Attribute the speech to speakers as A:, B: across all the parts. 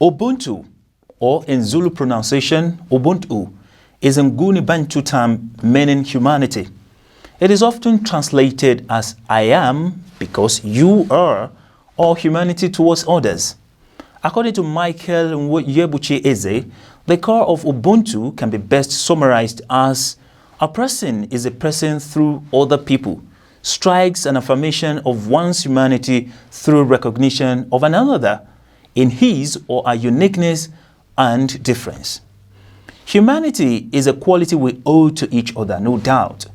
A: Ubuntu, or in Zulu pronunciation, Ubuntu, is a Nguni Bantu term meaning humanity. It is often translated as I am because you are, or humanity towards others. According to Michael Yebuchi Eze, the core of Ubuntu can be best summarized as a person is a person through other people, strikes an affirmation of one's humanity through recognition of another in his or her uniqueness and difference. Humanity is a quality we owe to each other, no doubt.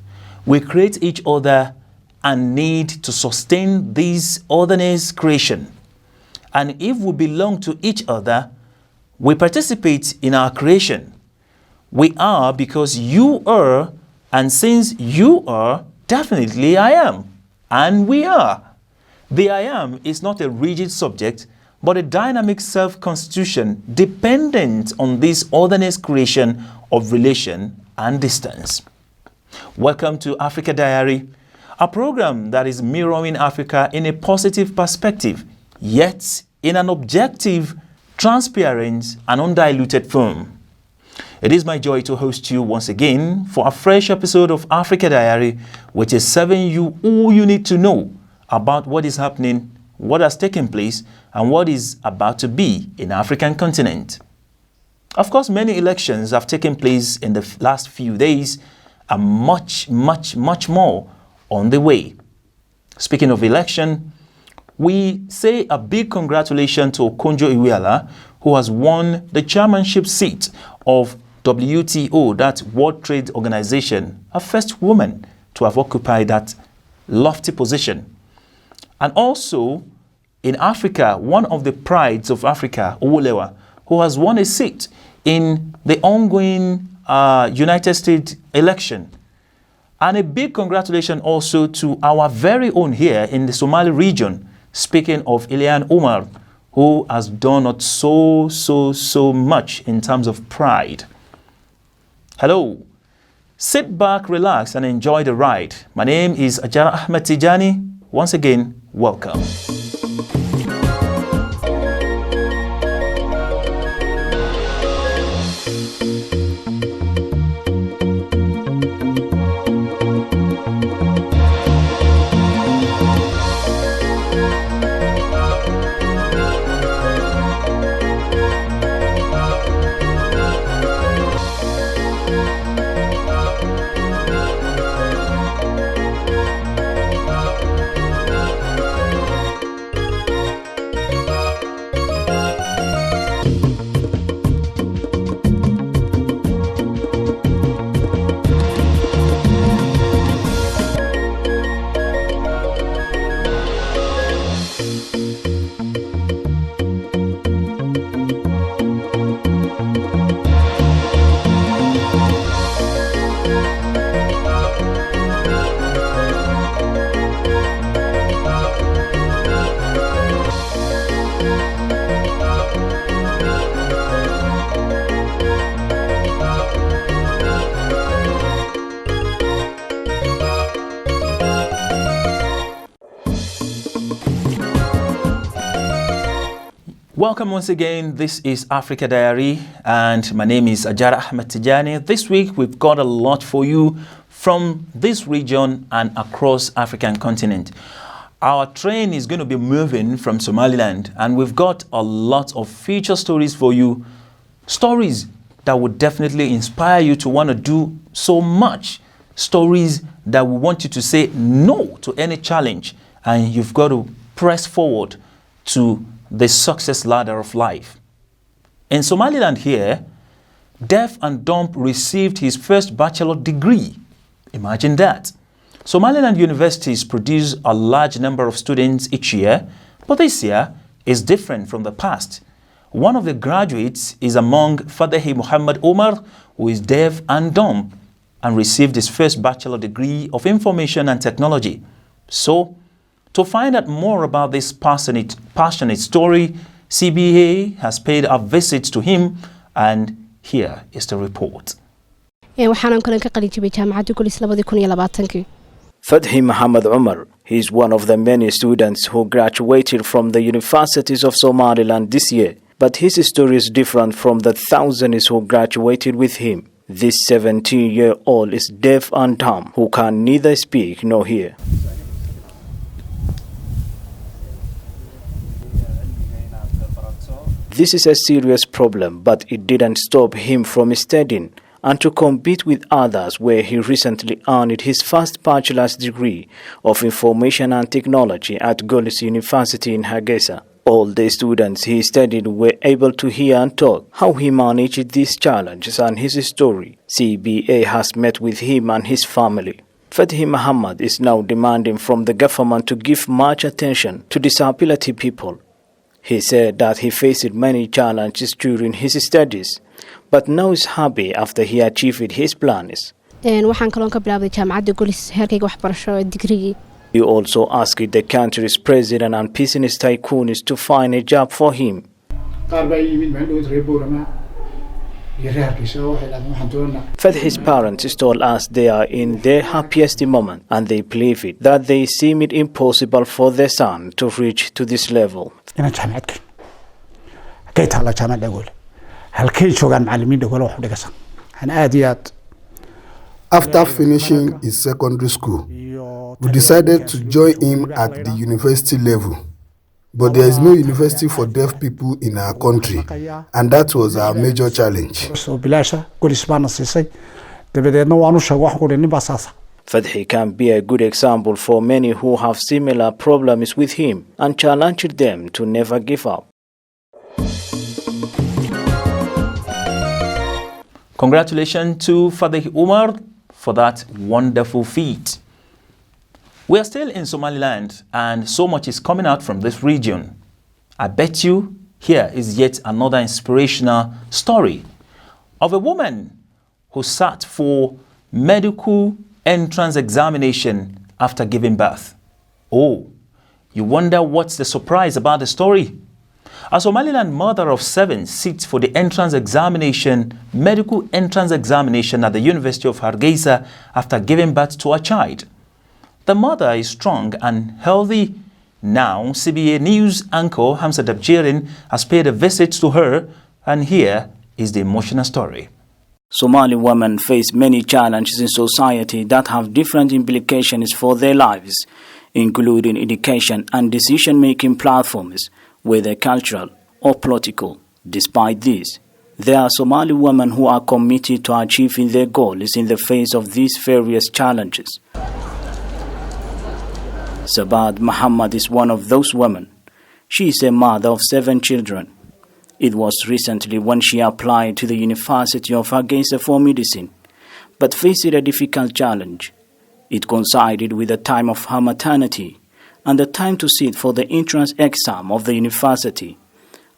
A: We create each other and need to sustain this otherness creation. And if we belong to each other, we participate in our creation. We are because you are, and since you are, definitely I am, and we are. The I am is not a rigid subject, but a dynamic self-constitution dependent on this otherness creation of relation and distance. Welcome to Africa Diary, a program that is mirroring Africa in a positive perspective, yet in an objective, transparent, and undiluted form. It is my joy to host you once again for a fresh episode of Africa Diary, which is serving you all you need to know about what is happening, what has taken place, and what is about to be in the African continent. Of course, many elections have taken place in the last few days, and much more on the way. Speaking of election, we say a big congratulations to Okonjo Iweala, who has won the chairmanship seat of WTO, that World Trade Organization, a first woman to have occupied that lofty position. And also, in Africa, one of the prides of Africa, Uwulewa, who has won a seat in the ongoing United States election. And a big congratulations also to our very own here in the Somali region, speaking of Ilian Umar, who has done so much in terms of pride. Hello. Sit back, relax, and enjoy the ride. My name is Ajara Tijani. Once again, welcome. Welcome once again. This is Africa Diary, and my name is Ajara Tijani. This week we've got a lot for you from this region and across African continent. Our train is going to be moving from Somaliland, and we've got a lot of feature stories for you, stories that would definitely inspire you to want to do so much, stories that will want you to say no to any challenge, and you've got to press forward to the success ladder of life. In Somaliland here, Deaf and Dumb received his first bachelor degree. Imagine that. Somaliland universities produce a large number of students each year, but this year is different from the past. One of the graduates is among Fadehi Muhammad Omar, who is deaf and dumb, and received his first bachelor degree of information and technology. So, to find out more about this passionate story, CBA has paid a visit to him, and here is the report.
B: Fadehi Muhammad Omar, he is one of the many students who graduated from the universities of Somaliland this year. But his story is different from the thousands who graduated with him. This 17-year-old is deaf and dumb, who can neither speak nor hear. This is a serious problem, but it didn't stop him from studying and to compete with others, where he recently earned his first bachelor's degree of Information and Technology at Golis University in Hargeisa. All the students he studied were able to hear and talk. How he managed these challenges and his story, CBA has met with him and his family. Fathi Muhammad is now demanding from the government to give much attention to disability people. He said that he faced many challenges during his studies, but now is happy after he achieved his plans.
C: waxaan kaloon ka bilaabay jaamacadda Golis heerkayga waxbarasho degree.
B: He also asked the country's president and business tycoons to find a job for him. Fathi's parents told us they are in their happiest moment and they believe it, that they seem it impossible for their son to reach to this level.
D: After finishing his secondary school, we decided to join him at the university level. But there is no university for deaf people in our country, and that was our major challenge.
B: Fathi can be a good example for many who have similar problems with him and challenged them to never give up.
A: Congratulations to Fathi Umar for that wonderful feat. We are still in Somaliland and so much is coming out from this region. I bet you here is yet another inspirational story of a woman who sat for medical entrance examination after giving birth. Oh, you wonder what's the surprise about the story? A Somaliland mother of 7 sits for the medical entrance examination at the University of Hargeisa after giving birth to a child. The mother is strong and healthy. Now, CBA News anchor Hamza Dabjirin has paid a visit to her, and here is the emotional story.
B: Somali women face many challenges in society that have different implications for their lives, including education and decision-making platforms, whether cultural or political. Despite this, there are Somali women who are committed to achieving their goals in the face of these various challenges. Sabaad Muhammad is one of those women. She is a mother of 7 children. It was recently when she applied to the University of Hargeisa for medicine, but faced a difficult challenge. It coincided with the time of her maternity and the time to sit for the entrance exam of the university,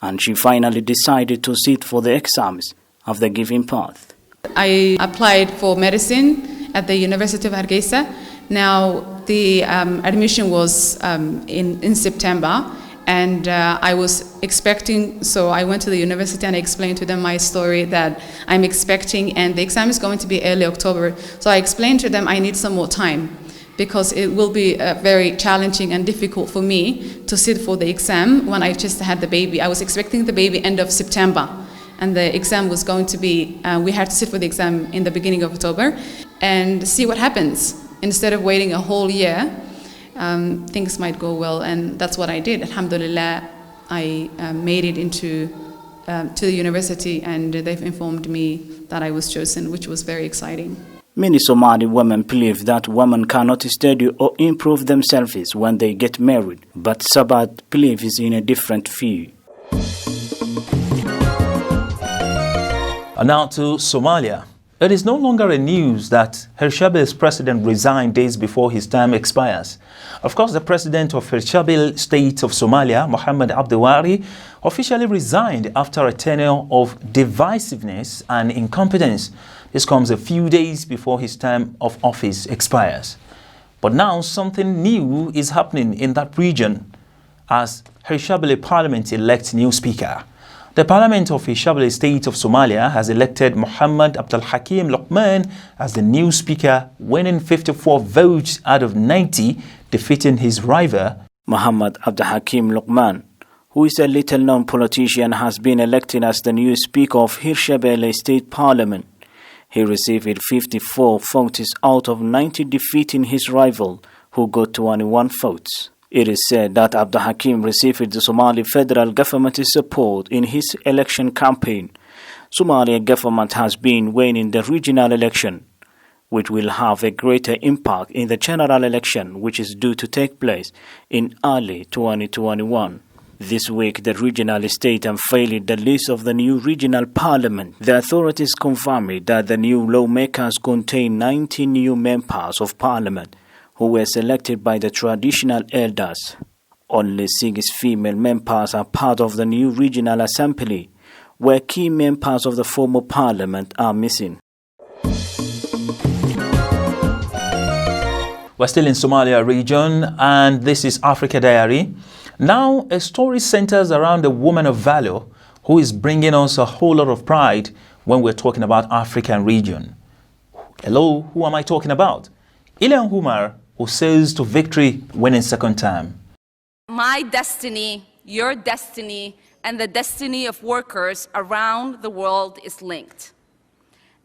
B: and she finally decided to sit for the exams after giving birth.
E: I applied for medicine at the University of Hargeisa. Now, the admission was in September, and I was expecting, so I went to the university and I explained to them my story that I'm expecting, and the exam is going to be early October. So I explained to them I need some more time because it will be very challenging and difficult for me to sit for the exam when I just had the baby. I was expecting the baby end of September, and the exam was going to be, we had to sit for the exam in the beginning of October and see what happens. Instead of waiting a whole year, things might go well, and that's what I did. Alhamdulillah, I made it into to the university, and they've informed me that I was chosen, which was very exciting.
B: Many Somali women believe that women cannot study or improve themselves when they get married, but Sabaad believes in a different view.
A: And now to Somalia. It is no longer a news that Hirshabeel's president resigned days before his term expires. Of course, the president of Hirshabeel state of Somalia, Mohammed Abdiwari, officially resigned after a tenure of divisiveness and incompetence. This comes a few days before his term of office expires. But now something new is happening in that region as Hirshabeel Parliament elects new speaker. The Parliament of Hirshabeel State of Somalia has elected Muhammad Abdul Hakim Luqman as the new speaker, winning 54 votes out of 90, defeating his rival
B: Muhammad Abdul Hakim Luqman, who is a little-known politician, has been elected as the new Speaker of Hirshabelle State Parliament. He received 54 votes out of 90, defeating his rival, who got 21 votes. It is said that Abdul Hakim received the Somali federal government's support in his election campaign. Somalia government has been winning the regional election, which will have a greater impact in the general election, which is due to take place in early 2021. This week, the regional state unveiled the list of the new regional parliament. The authorities confirmed that the new lawmakers contain 19 new members of parliament who were selected by the traditional elders. Only 6 female members are part of the new regional assembly, where key members of the former parliament are missing.
A: We're still in Somalia region, and this is Africa Diary. Now, a story centers around a woman of valor who is bringing us a whole lot of pride when we're talking about African region. Hello, who am I talking about? Ilhan Umar, who sails to victory winning second time.
F: My destiny, your destiny, and the destiny of workers around the world is linked.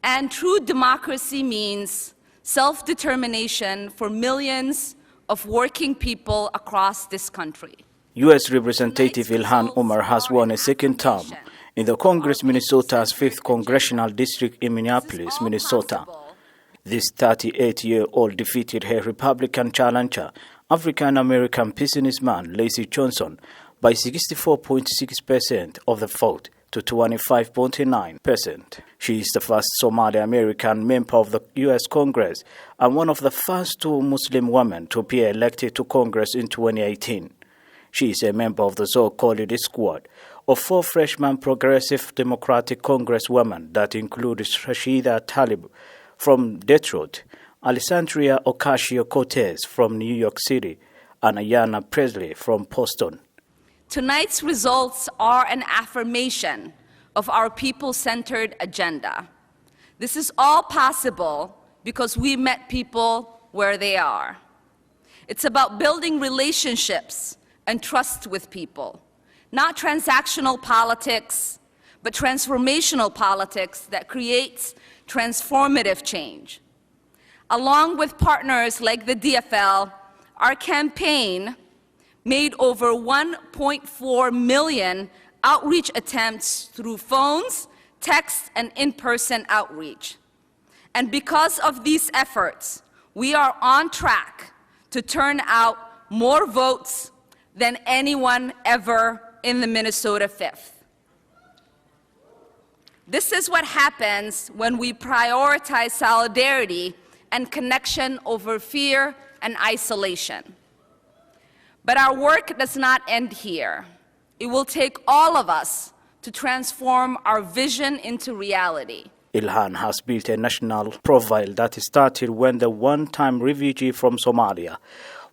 F: And true democracy means self-determination for millions of working people across this country.
B: U.S. Representative Ilhan Omar has won a second term in the Congress Minnesota's 5th Congressional District in Minneapolis, Minnesota. This 38-year-old defeated her Republican challenger, African-American businessman Lacy Johnson, by 64.6% of the vote to 25.9%. She is the first Somali-American member of the U.S. Congress and one of the first 2 Muslim women to be elected to Congress in 2018. She is a member of the so-called squad of 4 freshman progressive Democratic Congresswomen that include Rashida Tlaib from Detroit, Alessandria Ocasio-Cortez from New York City, and Ayanna Presley from Boston.
F: Tonight's results are an affirmation of our people-centered agenda. This is all possible because we met people where they are. It's about building relationships and trust with people, not transactional politics, but transformational politics that creates transformative change. Along with partners like the DFL, our campaign made over 1.4 million outreach attempts through phones, texts, and in-person outreach. And because of these efforts, we are on track to turn out more votes than anyone ever in the Minnesota 5th. This is what happens when we prioritize solidarity and connection over fear and isolation. But our work does not end here. It will take all of us to transform our vision into reality.
B: Ilhan has built a national profile that started when the one-time refugee from Somalia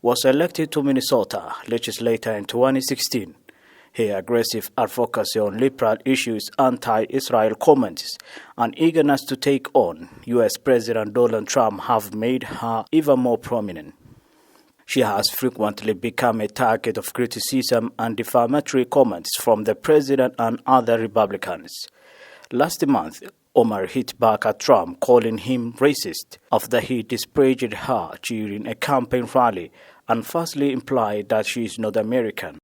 B: was elected to Minnesota legislature in 2016. Her aggressive advocacy on liberal issues, anti-Israel comments, and eagerness to take on U.S. President Donald Trump have made her even more prominent. She has frequently become a target of criticism and defamatory comments from the president and other Republicans. Last month, Omar hit back at Trump, calling him racist after he disparaged her during a campaign rally and falsely implied that she is not American.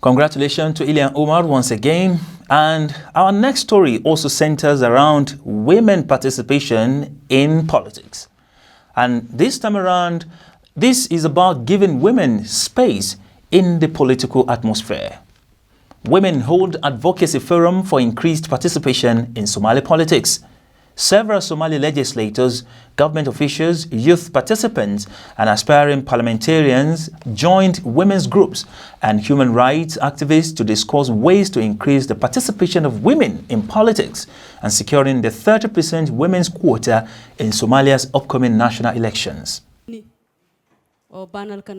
A: Congratulations to Ilhan Omar once again. And our next story also centers around women participation in politics. And this time around, this is about giving women space in the political atmosphere. Women hold advocacy forum for increased participation in Somali politics. Several Somali legislators, government officials, youth participants, and aspiring parliamentarians joined women's groups and human rights activists to discuss ways to increase the participation of women in politics and securing the 30% women's quota in Somalia's upcoming national elections. Organized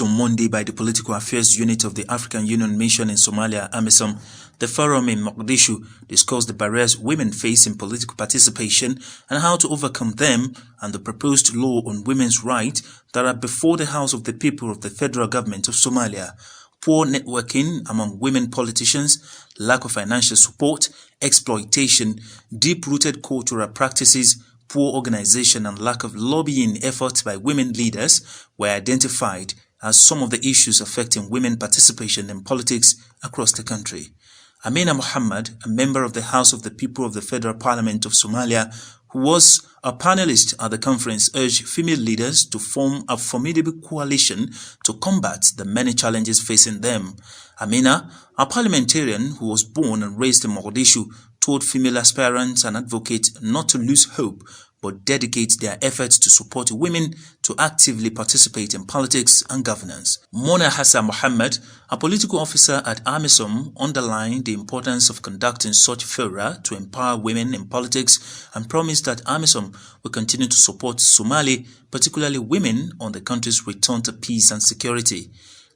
A: on Monday by the Political Affairs Unit of the African Union Mission in Somalia, AMISOM, the forum in Mogadishu discussed the barriers women face in political participation and how to overcome them, and the proposed law on women's rights that are before the House of the People of the Federal Government of Somalia. Poor networking among women politicians, lack of financial support, exploitation, deep-rooted cultural practices, poor organization and lack of lobbying efforts by women leaders were identified as some of the issues affecting women participation in politics across the country. Amina Muhammad, a member of the House of the People of the Federal Parliament of Somalia, who was a panelist at the conference, urged female leaders to form a formidable coalition to combat the many challenges facing them. Amina, a parliamentarian who was born and raised in Mogadishu, told female aspirants and advocates not to lose hope, but dedicate their efforts to support women to actively participate in politics and governance. Mona Hassan Mohammed, a political officer at AMISOM, underlined the importance of conducting such fora to empower women in politics and promised that AMISOM will continue to support Somali, particularly women, on the country's return to peace and security.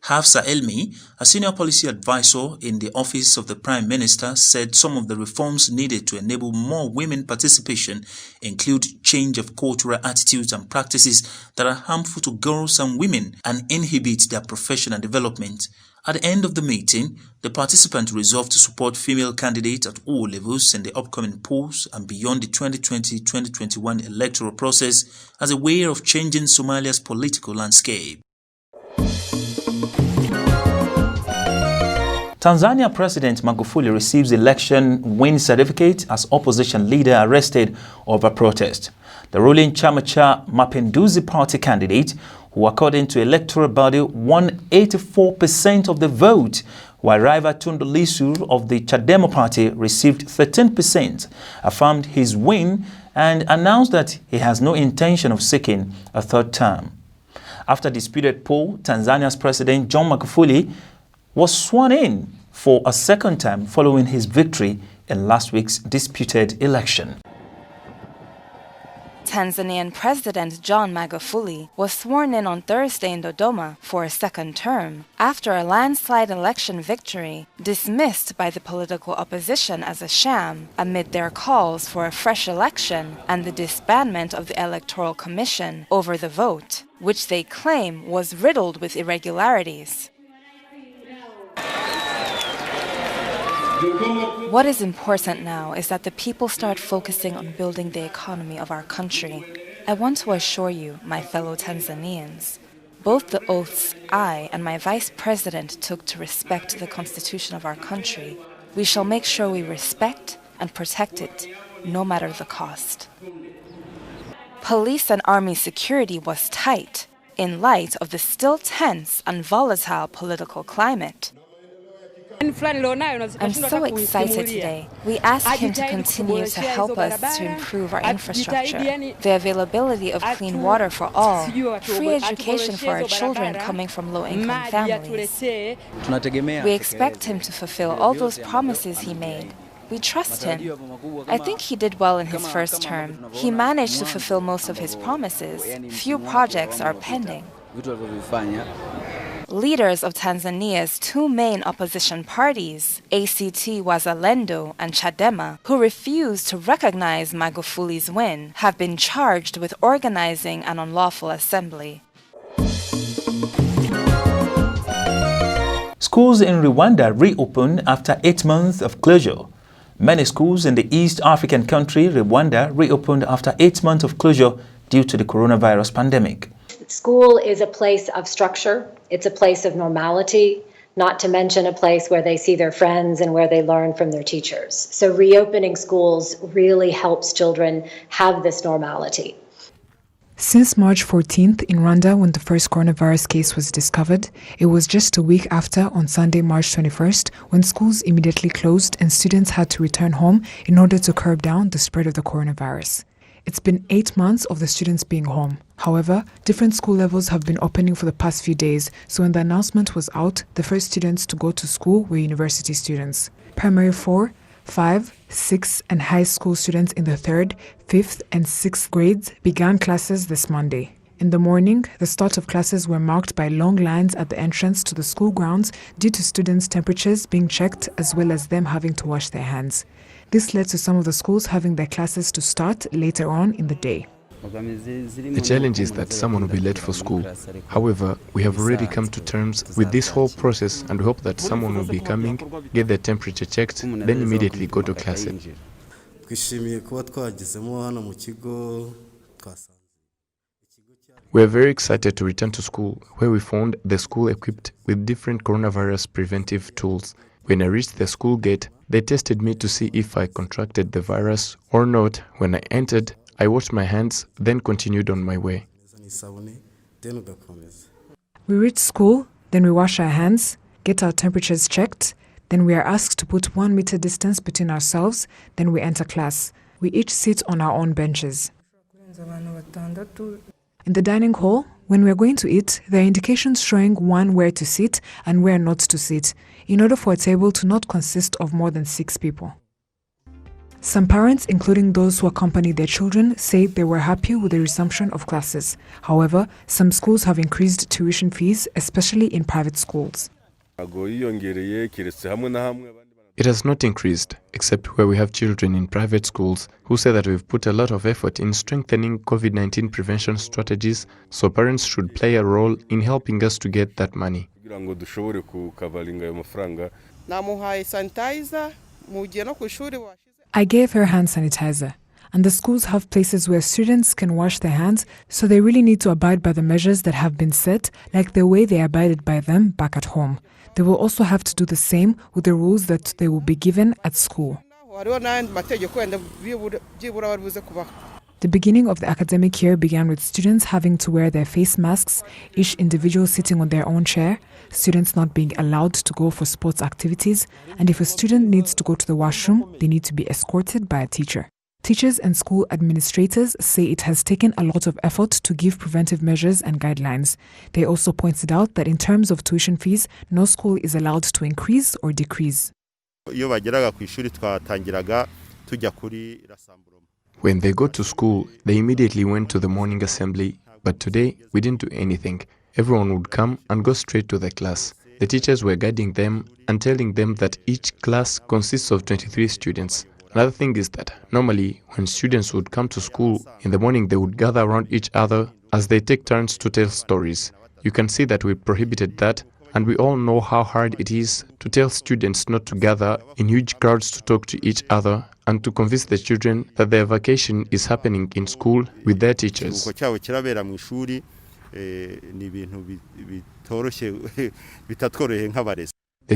A: Hafsa Elmi, a senior policy advisor in the Office of the Prime Minister, said some of the reforms needed to enable more women participation include change of cultural attitudes and practices that are harmful to girls and women and inhibit their professional development. At the end of the meeting, the participants resolved to support female candidates at all levels in the upcoming polls and beyond the 2020-2021 electoral process as a way of changing Somalia's political landscape. Tanzania President Magufuli receives election win certificate as opposition leader arrested over protest. The ruling Chama cha Mapinduzi party candidate, who according to electoral body won 84% of the vote, while rival Tundu Lissu of the Chadema party received 13%, affirmed his win and announced that he has no intention of seeking a third term. After disputed poll, Tanzania's President John Magufuli was sworn in for a second time following his victory in last week's disputed election.
G: Tanzanian President John Magufuli was sworn in on Thursday in Dodoma for a second term after a landslide election victory dismissed by the political opposition as a sham amid their calls for a fresh election and the disbandment of the Electoral Commission over the vote, which they claim was riddled with irregularities. What is important now is that the people start focusing on building the economy of our country. I want to assure you, my fellow Tanzanians, both the oaths I and my vice president took to respect the constitution of our country, we shall make sure we respect and protect it, no matter the cost. Police and army security was tight in light of the still tense and volatile political climate. I'm so excited today. We ask him to continue to help us to improve our infrastructure, the availability of clean water for all, free education for our children coming from low-income families. We expect him to fulfill all those promises he made. We trust him. I think he did well in his first term. He managed to fulfill most of his promises. Few projects are pending. Leaders of Tanzania's two main opposition parties, ACT Wazalendo and Chadema, who refuse to recognize Magufuli's win, have been charged with organizing an unlawful assembly.
A: Schools in Rwanda reopened after 8 months of closure. Many schools in the East African country, Rwanda, reopened after 8 months of closure due to the coronavirus pandemic.
H: School is a place of structure. It's a place of normality, not to mention a place where they see their friends and where they learn from their teachers. So reopening schools really helps children have this normality.
I: Since March 14th in Rwanda, when the first coronavirus case was discovered, it was just a week after, on Sunday, March 21st, when schools immediately closed and students had to return home in order to curb down the spread of the coronavirus. It's been 8 months of the students being home. However, different school levels have been opening for the past few days, so when the announcement was out, the first students to go to school were university students. Primary 4, 5, 6, and high school students in the 3rd, 5th, and 6th grades began classes this Monday. In the morning, the start of classes were marked by long lines at the entrance to the school grounds due to students' temperatures being checked as well as them having to wash their hands. This led to some of the schools having their classes to start later on in the day.
J: The challenge is that someone will be late for school. However, we have already come to terms with this whole process and we hope that someone will be coming, get their temperature checked, then immediately go to class. We are very excited to return to school, where we found the school equipped with different coronavirus preventive tools. When I reached the school gate, they tested me to see if I contracted the virus or not. When I entered, I washed my hands, then continued on my way.
I: We reach school, then we wash our hands, get our temperatures checked, then we are asked to put 1 meter distance between ourselves, then we enter class. We each sit on our own benches. In the dining hall, when we are going to eat, there are indications showing one where to sit and where not to sit, in order for a table to not consist of more than 6 people. Some parents, including those who accompanied their children, say they were happy with the resumption of classes. However, some schools have increased tuition fees, especially in private schools.
J: It has not increased, except where we have children in private schools who say that we've put a lot of effort in strengthening COVID-19 prevention strategies, so parents should play a role in helping us to get that money.
I: I gave her hand sanitizer, and the schools have places where students can wash their hands, so they really need to abide by the measures that have been set, like the way they abided by them back at home. They will also have to do the same with the rules that they will be given at school. The beginning of the academic year began with students having to wear their face masks, each individual sitting on their own chair, students not being allowed to go for sports activities, and if a student needs to go to the washroom, they need to be escorted by a teacher. Teachers and school administrators say it has taken a lot of effort to give preventive measures and guidelines. They also pointed out that in terms of tuition fees, no school is allowed to increase or decrease.
J: When they go to school, they immediately went to the morning assembly, but today we didn't do anything. Everyone would come and go straight to the class. The teachers were guiding them and telling them that each class consists of 23 students. Another thing is that normally when students would come to school, in the morning they would gather around each other as they take turns to tell stories. You can see that we prohibited that, and we all know how hard it is to tell students not to gather in huge crowds to talk to each other and to convince the children that their vacation is happening in school with their teachers. The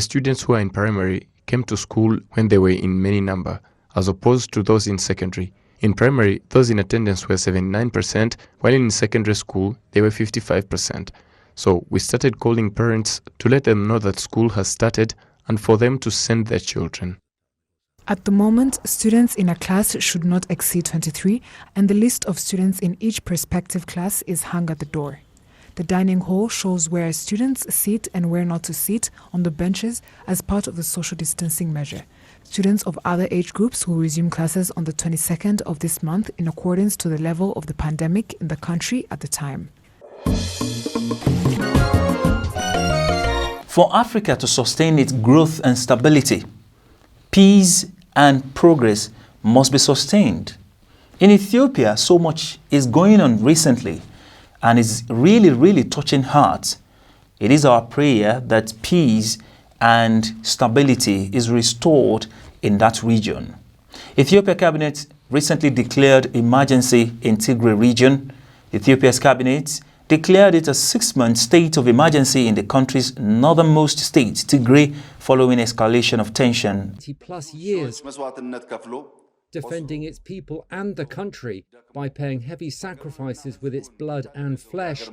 J: students who are in primary came to school when they were in many number, as opposed to those in secondary. In primary, those in attendance were 79%, while in secondary school, they were 55%. So we started calling parents to let them know that school has started and for them to send their children.
I: At the moment, students in a class should not exceed 23, and the list of students in each prospective class is hung at the door. The dining hall shows where students sit and where not to sit on the benches as part of the social distancing measure. Students of other age groups will resume classes on the 22nd of this month in accordance to the level of the pandemic in the country at the time.
A: For Africa to sustain its growth and stability, peace and progress must be sustained. In Ethiopia, so much is going on recently and is really touching hearts. It is our prayer that peace and stability is restored in that region. Ethiopia cabinet recently declared emergency in Tigray region. Ethiopia's cabinet declared it a 6-month state of emergency in the country's northernmost state, Tigray, following escalation of tension.
K: 20+ years defending its people and the country by paying heavy sacrifices with its blood and flesh,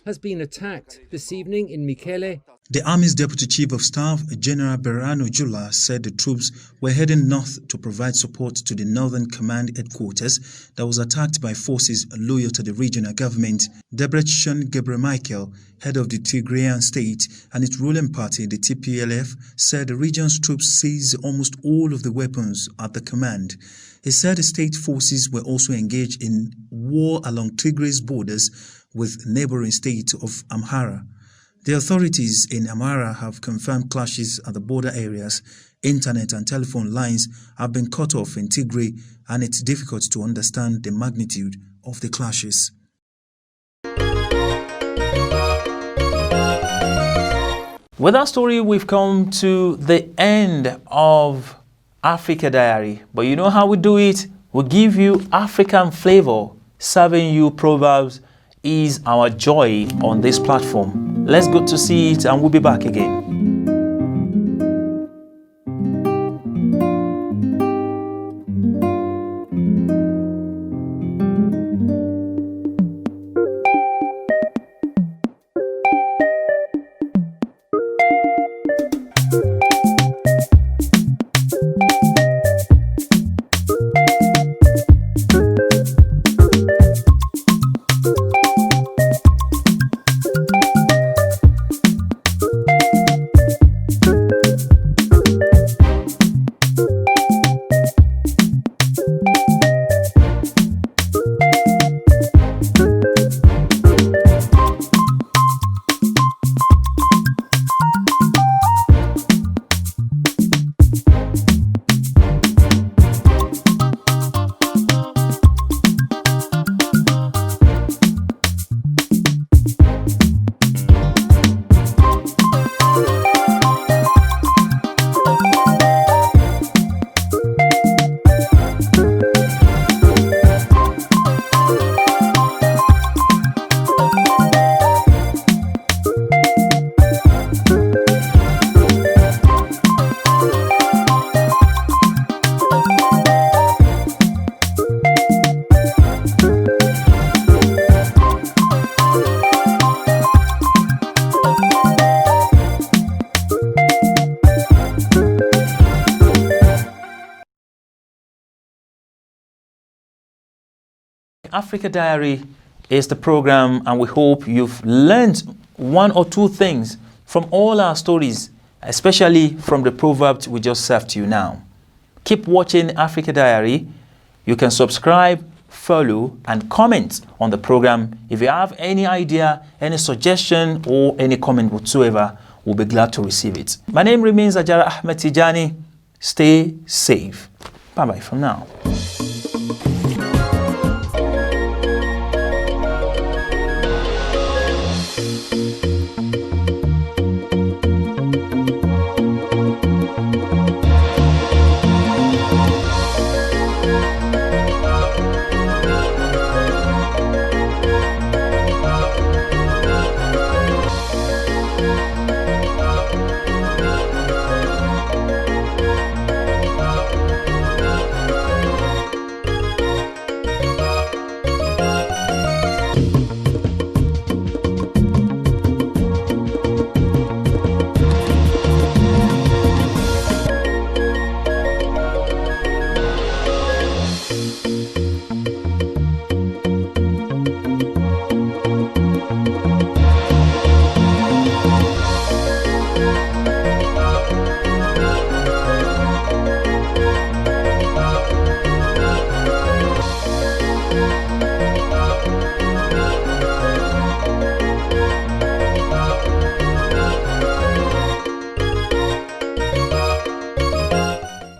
K: has been attacked this evening in Mekele.
A: The Army's Deputy Chief of Staff, General Berano Jula, said the troops were heading north to provide support to the Northern Command headquarters that was attacked by forces loyal to the regional government. Debretsion Gebremichael, head of the Tigrayan state and its ruling party, the TPLF, said the region's troops seized almost all of the weapons at the command. He said the state forces were also engaged in war along Tigray's borders with neighboring state of Amhara. The authorities in Amhara have confirmed clashes at the border areas. Internet and telephone lines have been cut off in Tigray, and it's difficult to understand the magnitude of the clashes. With that story, we've come to the end of Africa Diary. But you know how we do it? We give you African flavor. Serving you proverbs is our joy on this platform. Let's go to see it, and we'll be back again. Africa Diary is the program, and we hope you've learned one or two things from all our stories, especially from the proverbs we just served to you now. Keep watching Africa Diary. You can subscribe, follow, and comment on the program. If you have any idea, any suggestion, or any comment whatsoever, we'll be glad to receive it. My name remains Ajara Tijani. Stay safe. Bye-bye for now.